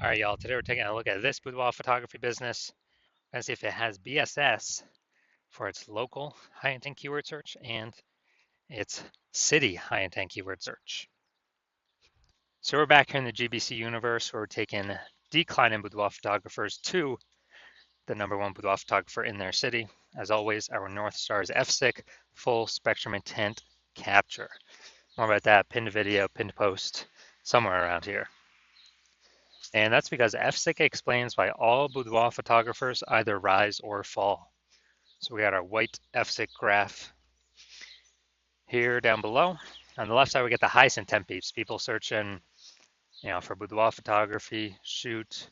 All right, y'all, today we're taking a look at this boudoir photography business and see if it has BSS for its local high intent keyword search and its city high intent keyword search. So we're back here in the GBC universe where we're taking declining boudoir photographers to the #1 boudoir photographer in their city. As always, our North Star is FSIC, full spectrum intent capture. More about that, pinned video, pinned post, somewhere around here. And that's because FSIC explains why all boudoir photographers either rise or fall. So we got our white FSIC graph here down below. On the left side, we get the highest intent peeps, people searching, for boudoir photography, shoot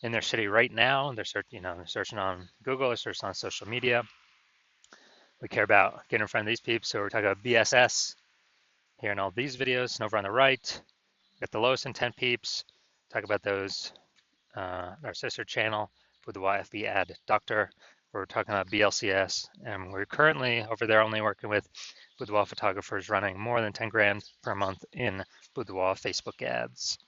in their city right now. They're searching on Google, they're searching on social media. We care about getting in front of these peeps, so we're talking about BSS here in all these videos. And over on the right, we got the lowest intent peeps. Talk about those, our sister channel with the YFB ad doctor. We're talking about BLCS, and we're currently over there only working with boudoir photographers running more than 10 grand per month in boudoir Facebook ads.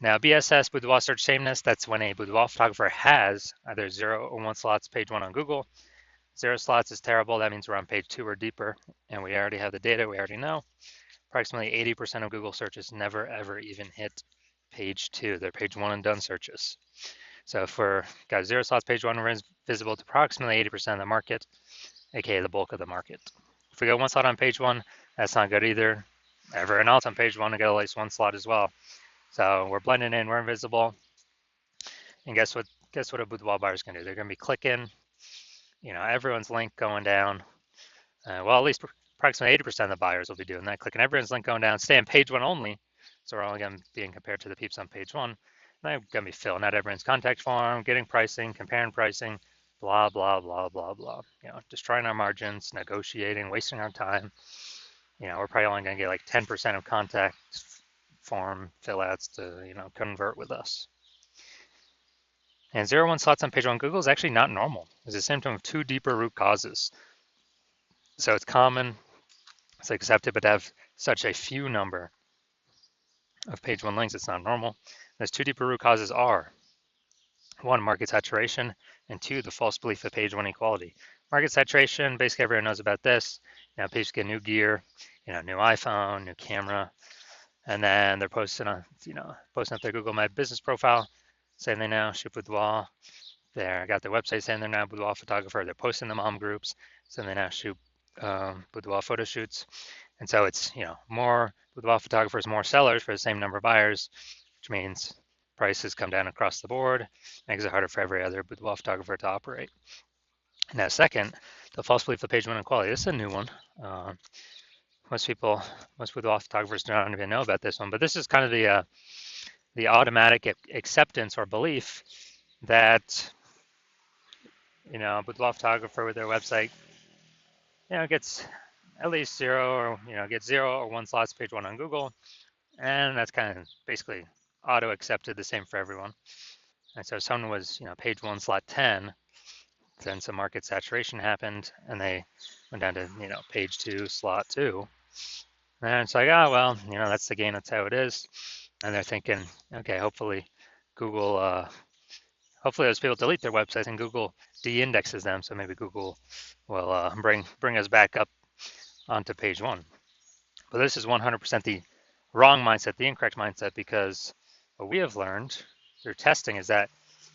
Now, BSS, boudoir search sameness, that's when a boudoir photographer has either 0 or 1 slots page 1 on Google. 0 slots is terrible. That means we're on page 2 or deeper, and we already have the data. We already know. Approximately 80% of Google searches never, ever even hit page 2. They're page 1 and done searches. So if we're got 0 slots, page 1 is visible to approximately 80% of the market, aka the bulk of the market. If we go 1 slot on page 1, that's not good either. Everyone else on page 1 to get at least 1 slot as well. So we're blending in, we're invisible. And guess what a boudoir buyer is going to do? They're going to be clicking, everyone's link going down. Well, at least approximately 80% of the buyers will be doing that, clicking everyone's link going down, stay on page 1 only. So we're only going to be compared to the peeps on page 1. They're going to be filling out everyone's contact form, getting pricing, comparing pricing, blah, blah, blah, blah, blah. Destroying our margins, negotiating, wasting our time. We're probably only going to get like 10% of contact form fill outs to, convert with us. And 0-1 slots on page 1 Google is actually not normal. It's a symptom of 2 deeper root causes. So it's common, it's accepted, but to have such a few number of page 1 links, it's not normal. Those 2 deeper root causes are 1, market saturation, and 2, the false belief of page 1 equality. Market saturation, basically everyone knows about this. People get new gear, new iPhone, new camera, and then they're posting on, posting up their Google My Business profile, saying they now shoot boudoir. They got their website saying they're now boudoir photographer. They're posting the mom groups, saying they now shoot boudoir photo shoots. And so it's, more boudoir photographers, more sellers for the same number of buyers, which means prices come down across the board, makes it harder for every other boudoir photographer to operate. Now, second, the false belief of page 1 equality. This is a new one. Most boudoir photographers don't even know about this one, but this is kind of the automatic acceptance or belief that, a boudoir photographer with their website, gets at least 0 or, gets 0 or 1 slots page 1 on Google. And that's kind of basically auto accepted, the same for everyone. And so if someone was, page 1 slot 10, then some market saturation happened and they went down to, page 2 slot 2. And it's like, oh, well, that's the game, that's how it is. And they're thinking, okay, hopefully Google, hopefully those people delete their websites and Google de-indexes them. So maybe Google will bring us back up onto page 1. But this is 100% the wrong mindset, the incorrect mindset, because what we have learned through testing is that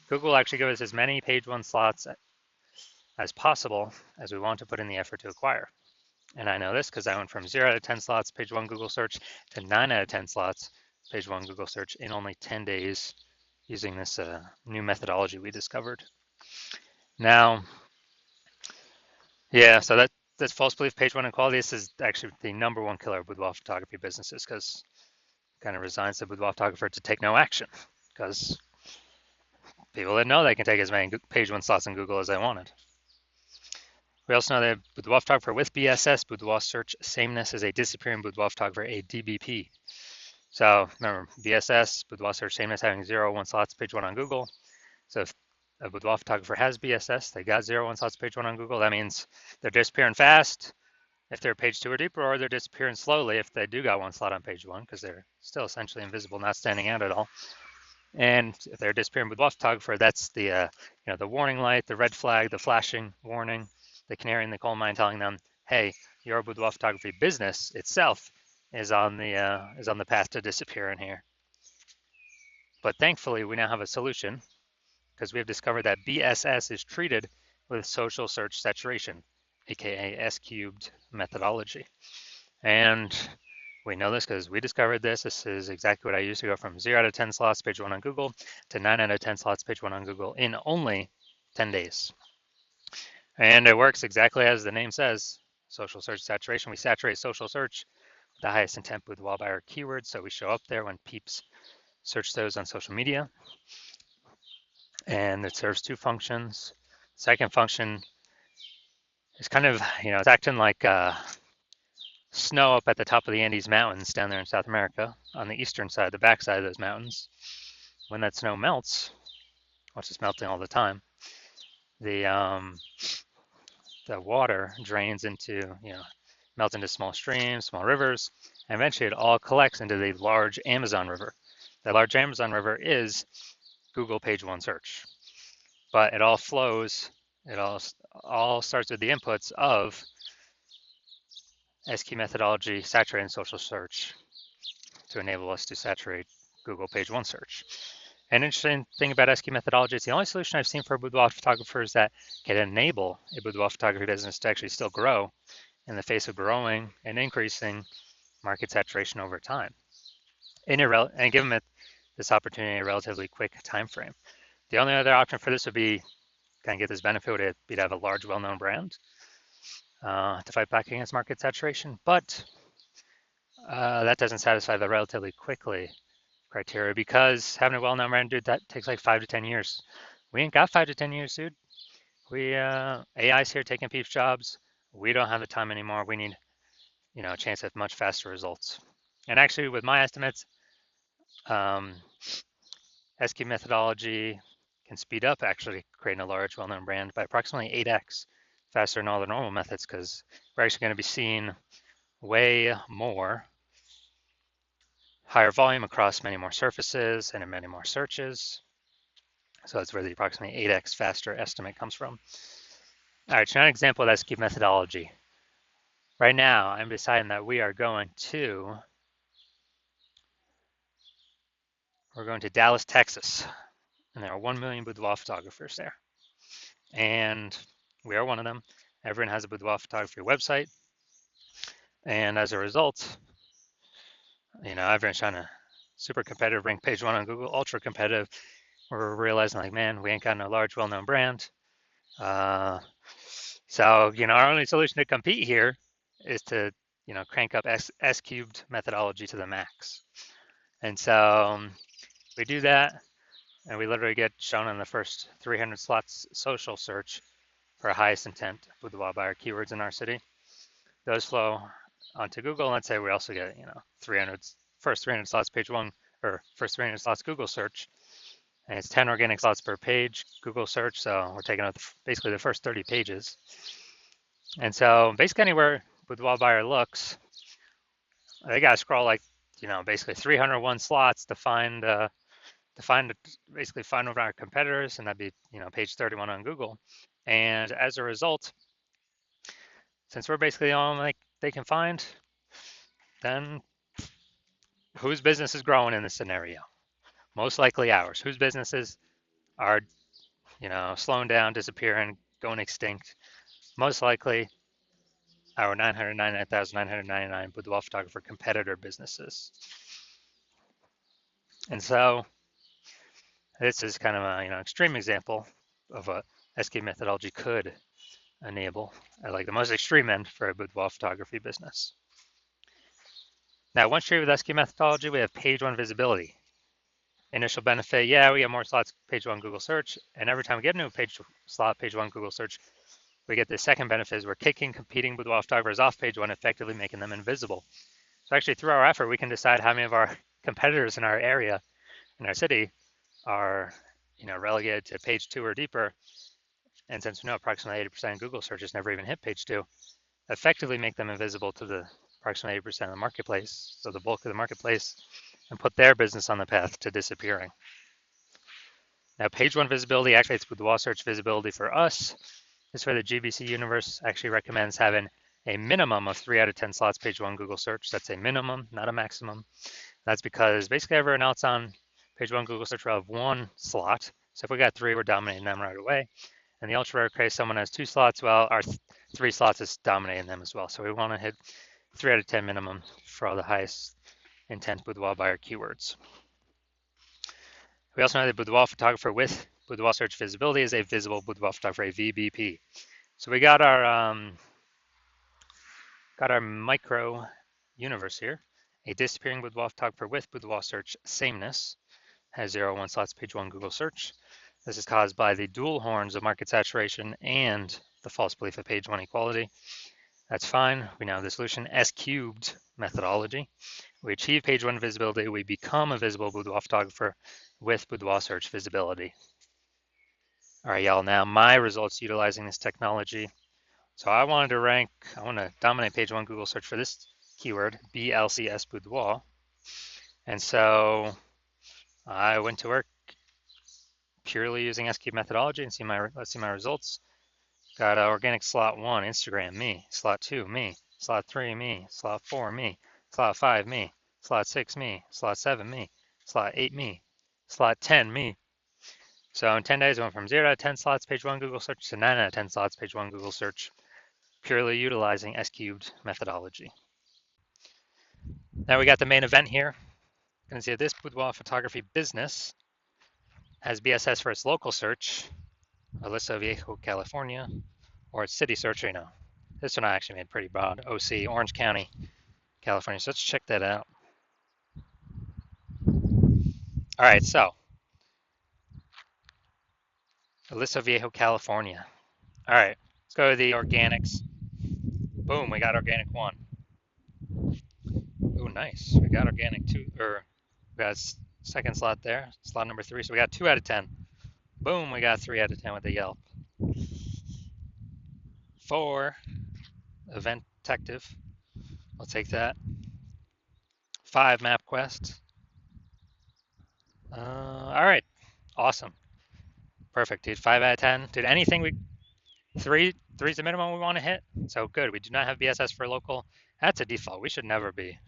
Google actually gives us as many page 1 slots as possible as we want to put in the effort to acquire. And I know this because I went from 0 out of 10 slots page 1 Google search to 9 out of 10 slots page 1 Google search in only 10 days using this new methodology we discovered. Now, yeah, so that's false belief page 1 equality. This is actually the #1 killer of boudoir photography businesses because it kind of resigns the boudoir photographer to take no action because people didn't know they can take as many page 1 slots in Google as they wanted. We also know that boudoir photographer with BSS, boudoir search sameness, is a disappearing boudoir photographer, a DBP. So remember, BSS, boudoir search sameness, having 0 or 1 slots page 1 on Google. So if a boudoir photographer has BSS, they got 0 or 1 slots page 1 on Google, that means they're disappearing fast, if they're page 2 or deeper, or they're disappearing slowly if they do got one slot on page 1, because they're still essentially invisible, not standing out at all. And if they're disappearing boudoir photographer, that's the the warning light, the red flag, the flashing warning, the canary in the coal mine telling them, hey, your boudoir photography business itself is on the path to disappearing here. But thankfully, we now have a solution, because we have discovered that BSS is treated with social search saturation, aka S cubed methodology. And we know this because we discovered this. This is exactly what I used to go from 0 out of 10 slots page 1 on Google to 9 out of 10 slots page 1 on Google in only 10 days. And it works exactly as the name says, social search saturation. We saturate social search with the highest intent boudoir buyer keywords, so we show up there when peeps search those on social media. And it serves two functions. Second function is kind of, it's acting like snow up at the top of the Andes Mountains down there in South America on the eastern side, the backside of those mountains. When that snow melts, which is melting all the time, the water drains into, melts into small streams, small rivers, and eventually it all collects into the large Amazon River. The large Amazon River is Google page 1 search, but it all flows, it all starts with the inputs of SQ methodology, saturating social search to enable us to saturate Google page 1 search. An interesting thing about SQ methodology, it's the only solution I've seen for boudoir photographers that can enable a boudoir photography business to actually still grow in the face of growing and increasing market saturation over time, and give them this opportunity in a relatively quick time frame. The only other option for this would be, kind of get this benefit, would be to have a large, well-known brand to fight back against market saturation, but that doesn't satisfy the relatively quickly criteria, because having a well-known brand, dude, that takes like 5 to 10 years. We ain't got 5 to 10 years, dude. AI's here taking people's jobs. We don't have the time anymore. We need, a chance at much faster results. And actually, with my estimates, SQ methodology can speed up actually creating a large, well-known brand by approximately 8x faster than all the normal methods, because we're actually going to be seeing way more higher volume across many more surfaces and in many more searches. So that's where the approximately 8x faster estimate comes from. All right, so an example of SQ methodology. Right now, I'm deciding that we're going to Dallas, Texas, and there are 1 million boudoir photographers there. And we are one of them. Everyone has a boudoir photography website. And as a result, everyone's trying to super competitive, rank page 1 on Google, ultra competitive. We're realizing like, man, we ain't got no large, well-known brand. So, our only solution to compete here is to, crank up S cubed methodology to the max. And so we do that, and we literally get shown in the first 300 slots social search for highest intent boudoir buyer keywords in our city. Those flow onto Google. Let's say we also get, first 300 slots page 1, or first 300 slots Google search, and it's 10 organic slots per page Google search. So we're taking out basically the first 30 pages. And so basically anywhere boudoir buyer looks, they got to scroll like, basically 301 slots to find basically find one of our competitors, and that'd be, page 31 on Google. And as a result, since we're basically all like they can find, then whose business is growing in this scenario? Most likely ours. Whose businesses are, slowing down, disappearing, going extinct? Most likely our 999,999 boudoir photographer competitor businesses. And so this is kind of an extreme example of what SQ methodology could enable at like the most extreme end for a boudoir photography business. Now, once you're with SQ methodology, we have page 1 visibility. Initial benefit, yeah, we get more slots page 1 Google search, and every time we get a new page 1 Google search, we get the second benefit is we're kicking competing boudoir photographers off page 1, effectively making them invisible. So actually, through our effort, we can decide how many of our competitors in our area, in our city, are relegated to page 2 or deeper. And since we know approximately 80% of Google searches never even hit page 2, effectively make them invisible to the approximately 80% of the marketplace, so the bulk of the marketplace, and put their business on the path to disappearing. Now, page one visibility activates Boudoir search visibility for us. This is where the GBC universe actually recommends having a minimum of 3 out of 10 slots page one Google search. That's a minimum, not a maximum. That's because basically everyone else on page one Google search will have 1 slot. So if we got 3, we're dominating them right away. And the ultra rare case, someone has 2 slots, well, our 3 slots is dominating them as well. So we want to hit 3 out of 10 minimum for all the highest intent boudoir buyer keywords. We also know that boudoir photographer with boudoir search visibility is a visible boudoir photographer, a VBP. So we got our micro universe here. A disappearing boudoir photographer with boudoir search sameness has 0-1 slots page one Google search. This is caused by the dual horns of market saturation and the false belief of page one equality. That's fine. We now have the solution S cubed methodology. We achieve page one visibility. We become a visible boudoir photographer with boudoir search visibility. All right, y'all. Now my results utilizing this technology. So I want to dominate page one Google search for this keyword, BLCS boudoir. And so I went to work purely using S cubed methodology and let's see my results. Got organic slot 1, Instagram, me. Slot 2, me. Slot 3, me. Slot 4, me. Slot 5, me. Slot 6, me. Slot 7, me. Slot 8, me. Slot 10, me. So in 10 days, I went from 0 out of 10 slots page one Google search to 9 out of 10 slots page one Google search, purely utilizing S cubed methodology. Now we got the main event here. You can see this boudoir photography business has BSS for its local search, Aliso Viejo, California, or its city search, This one I actually made pretty broad, OC, Orange County, California. So let's check that out. All right, so Aliso Viejo, California. All right, let's go to the organics. Boom, we got organic 1. Ooh, nice. We got organic 2, or we got second slot there, slot number 3. So we got 2 out of 10. Boom, we got 3 out of 10 with the Yelp. 4, Event Detective. I'll take that. 5, MapQuest. All right, awesome. Perfect, dude. 5 out of 10. Dude, anything three's the minimum we want to hit. So good. We do not have BSS for local. That's a default. We should never be.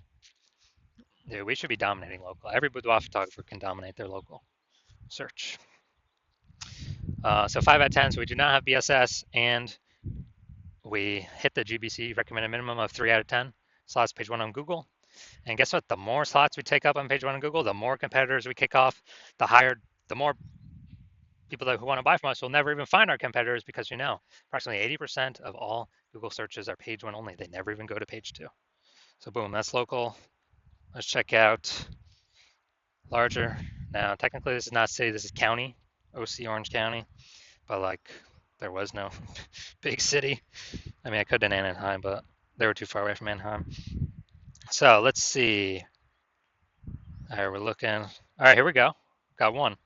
Dude, we should be dominating local. Every boudoir photographer can dominate their local search. So 5 out of 10. So we do not have BSS, and we hit the GBC recommended minimum of 3 out of 10 slots page one on Google. And guess what? The more slots we take up on page one on Google, the more competitors we kick off, the more people who want to buy from us will never even find our competitors, because approximately 80% of all Google searches are page one only. They never even go to page 2. So boom, that's local. Let's check out larger. Now, technically this is not city, this is county, OC Orange County, but there was no big city. I mean, I could have done Anaheim, but they were too far away from Anaheim. So let's see. All right, we're looking. All right, here we go. Got 1.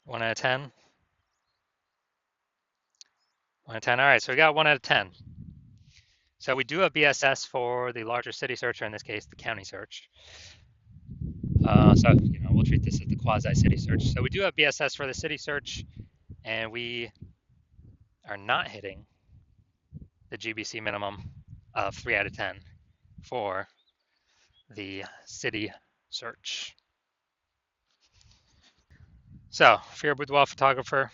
1 out of 10. 1 out of 10. All right, so we got 1 out of 10. So we do have BSS for the larger city search, or in this case, the county search. So we'll treat this as the quasi-city search. So we do have BSS for the city search, and we are not hitting the GBC minimum of 3 out of 10 for the city search. So if you're a boudoir photographer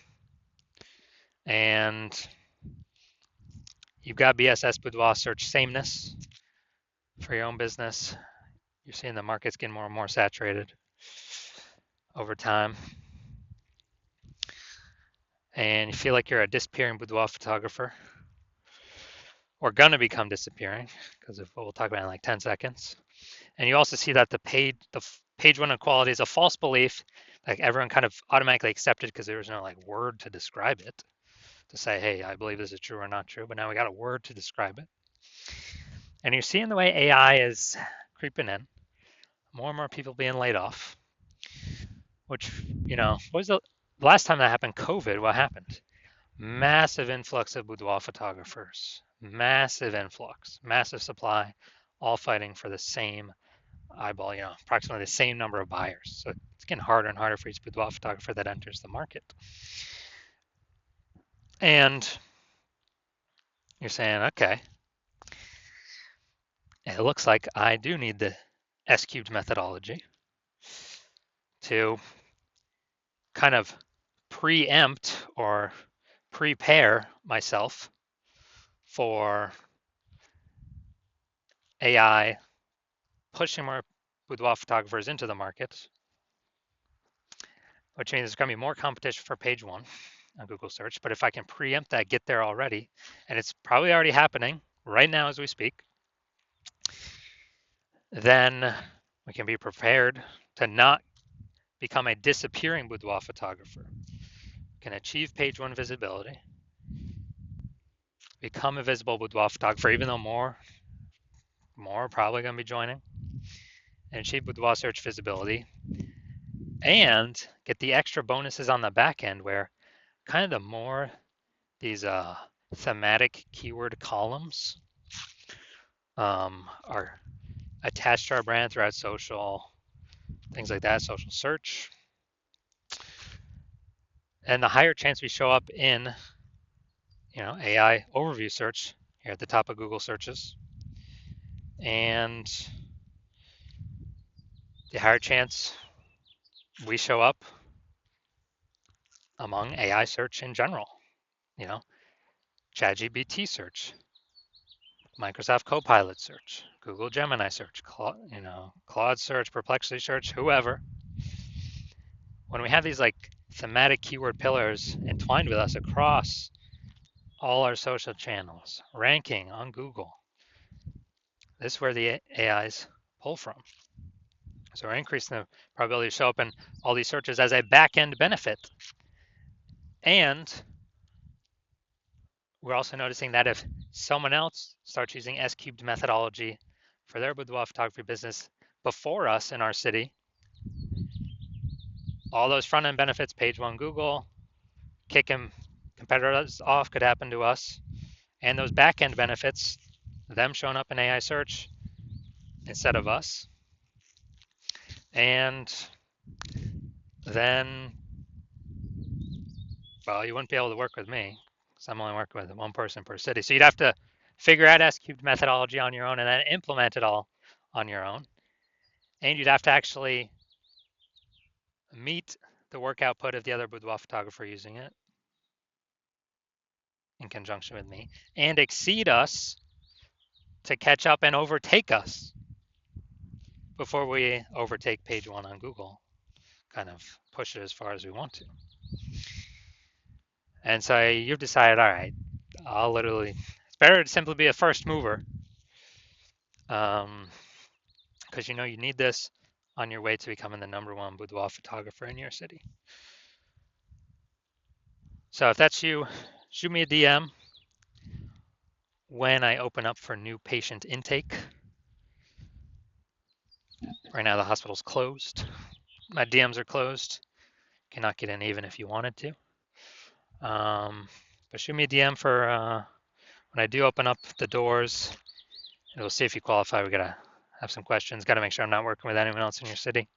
and you've got BSS boudoir search sameness for your own business, you're seeing the market's getting more and more saturated over time, and you feel like you're a disappearing boudoir photographer, or gonna become disappearing, because of what we'll talk about in like 10 seconds. And you also see that the page one equality is a false belief. Like everyone kind of automatically accepted because there was no word to describe it, to say, hey, I believe this is true or not true. But now we got a word to describe it. And you're seeing the way AI is creeping in. More and more people being laid off. Which, what was the last time that happened? COVID. What happened? Massive influx of boudoir photographers. massive influx, massive supply, all fighting for the same eyeball, approximately the same number of buyers. So it's getting harder and harder for each boudoir photographer that enters the market. And you're saying, okay, it looks like I do need the S cubed methodology to kind of preempt or prepare myself for AI pushing more boudoir photographers into the market, which means there's going to be more competition for page one on Google search. But if I can preempt that, get there already, and it's probably already happening right now as we speak, then we can be prepared to not become a disappearing boudoir photographer. We can achieve page one visibility, become a visible boudoir photographer, even though more are probably going to be joining, and achieve boudoir search visibility, and get the extra bonuses on the back end where kind of the more these thematic keyword columns are attached to our brand throughout social, things like that, social search, and the higher chance we show up in AI overview search here at the top of Google searches, and the higher chance we show up among AI search in general, ChatGPT search, Microsoft Copilot search, Google Gemini search, Claude search, Perplexity search, whoever. When we have these like thematic keyword pillars entwined with us across all our social channels, ranking on Google, this is where the AIs pull from. So we're increasing the probability to show up in all these searches as a back-end benefit. And we're also noticing that if someone else starts using S-cubed methodology for their boudoir photography business before us in our city, all those front-end benefits, page one Google, kicking competitors off could happen to us. And those back-end benefits, them showing up in AI search instead of us. And then, well, you wouldn't be able to work with me because I'm only working with one person per city. So you'd have to figure out S-cubed methodology on your own and then implement it all on your own. And you'd have to actually meet the work output of the other boudoir photographer using it in conjunction with me and exceed us to catch up and overtake us before we overtake page one on Google, kind of push it as far as we want to. And so you've decided, all right, it's better to simply be a first mover because you need this on your way to becoming the #1 boudoir photographer in your city. So if that's you, shoot me a DM when I open up for new patient intake. Right now the hospital's closed. My DMs are closed. Cannot get in even if you wanted to. But shoot me a DM for when I do open up the doors, and we'll see if you qualify. We gotta have some questions. Gotta make sure I'm not working with anyone else in your city.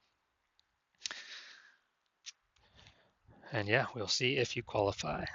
And yeah, we'll see if you qualify.